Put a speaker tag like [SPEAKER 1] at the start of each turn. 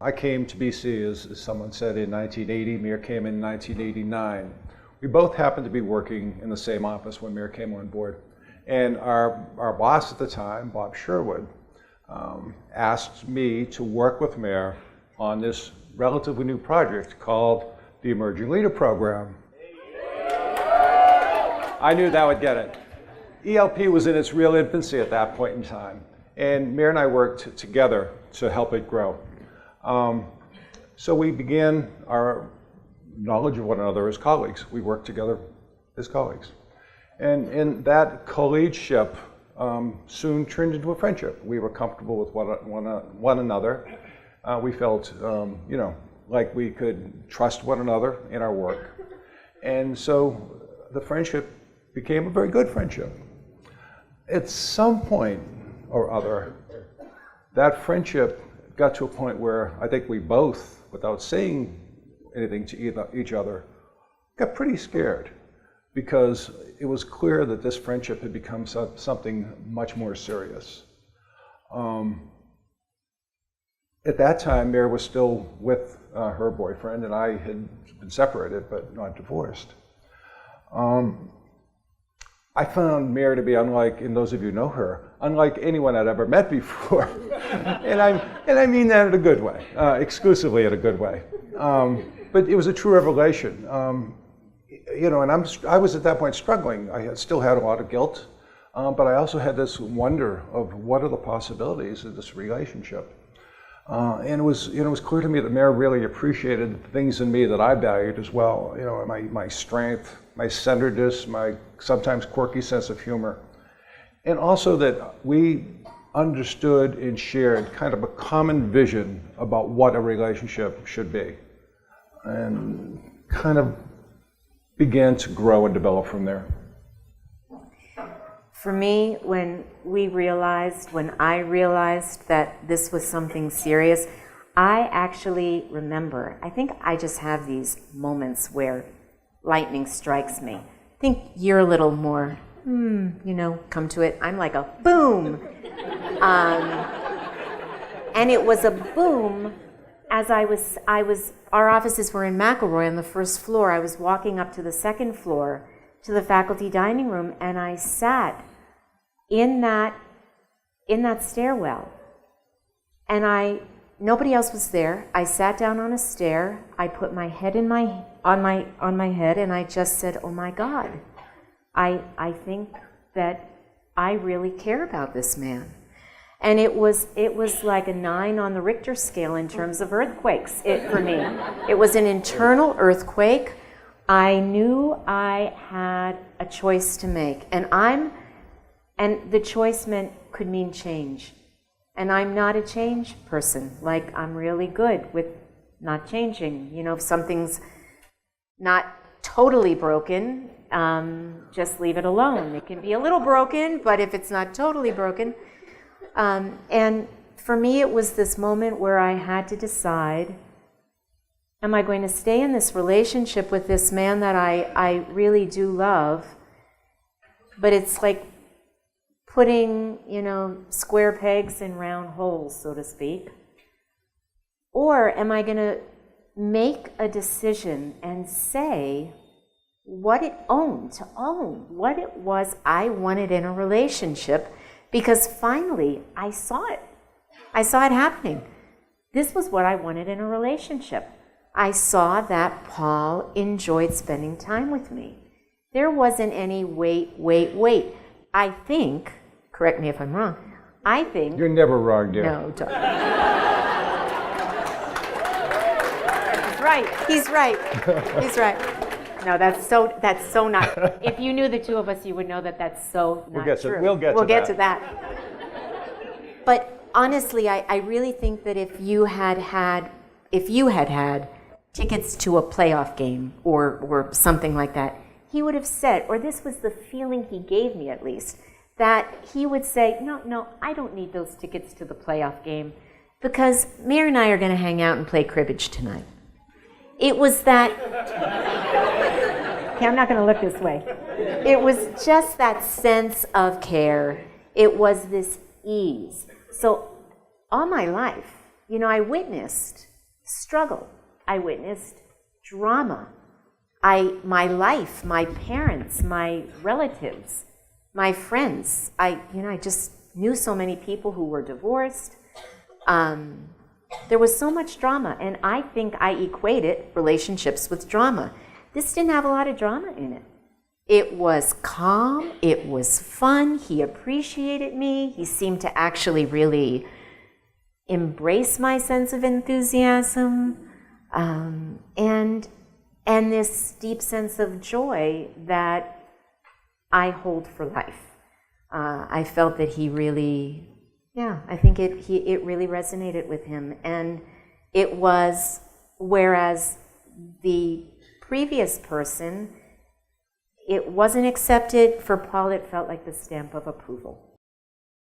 [SPEAKER 1] I came to BC, as someone said, in 1980. Mir came in 1989. We both happened to be working in the same office when Mir came on board. And our boss at the time, Bob Sherwood, asked me to work with Mir on this relatively new project called the Emerging Leader Program. I knew that would get it. ELP was in its real infancy at that point in time, and Mir and I worked together to help it grow. So we began our knowledge of one another as colleagues. We worked together as colleagues. And that colleagueship soon turned into a friendship. We were comfortable with one another. We felt, like we could trust one another in our work. And so the friendship became a very good friendship. At some point or other, that friendship got to a point where I think we both, without saying anything to each other, got pretty scared, because it was clear that this friendship had become something much more serious. At that time, Mir was still with her boyfriend, and I had been separated but not divorced. I found Mir to be unlike, and those of you who know her, unlike anyone I'd ever met before. and I mean that in a good way, exclusively in a good way. But it was a true revelation. And I was at that point struggling. I still had a lot of guilt, but I also had this wonder of what are the possibilities of this relationship. And it was clear to me that Mir really appreciated the things in me that I valued as well. My strength, my centeredness, my sometimes quirky sense of humor, and also that we understood and shared kind of a common vision about what a relationship should be, and kind of began to grow and develop from there.
[SPEAKER 2] For me, when I realized that this was something serious, I actually remember, I think I just have these moments where lightning strikes me. I think you're a little more, come to it. I'm like a boom. And it was a boom as our offices were in McElroy on the first floor. I was walking up to the second floor to the faculty dining room, and I sat in that stairwell, and nobody else was there. I sat down on a stair. I put my head on my head, and I just said, "Oh my God, I think that I really care about this man." And it was like a 9 on the Richter scale in terms of earthquakes. For me, it was an internal earthquake. I knew I had a choice to make, and the choice could mean change. And I'm not a change person. Like, I'm really good with not changing. If something's not totally broken, just leave it alone. It can be a little broken, but if it's not totally broken. And for me, it was this moment where I had to decide, am I going to stay in this relationship with this man that I really do love, but it's like putting, square pegs in round holes, so to speak? Or am I going to make a decision and say what it owned, to own what it was I wanted in a relationship? Because finally, I saw it. I saw it happening. This was what I wanted in a relationship. I saw that Paul enjoyed spending time with me. There wasn't any wait. I think, correct me if I'm wrong, I think...
[SPEAKER 1] You're never wrong, dear.
[SPEAKER 2] No, don't. He's right. No, that's so not. If you knew the two of us, you would know that that's so not true.
[SPEAKER 1] We'll get to that.
[SPEAKER 2] But honestly, I really think that if you had had tickets to a playoff game or something like that, he would have said, or this was the feeling he gave me at least, that he would say, no, I don't need those tickets to the playoff game because Mir and I are going to hang out and play cribbage tonight. It was that... Okay, I'm not going to look this way. It was just that sense of care. It was this ease. So all my life, I witnessed struggle. I witnessed drama. My life, my parents, my relatives, my friends. I just knew so many people who were divorced. There was so much drama, and I think I equated relationships with drama. This didn't have a lot of drama in it. It was calm, it was fun, he appreciated me, he seemed to actually really embrace my sense of enthusiasm, and this deep sense of joy that I hold for life. I felt that he really, I think it really resonated with him. And it was, whereas the previous person, it wasn't accepted, for Paul it felt like the stamp of approval.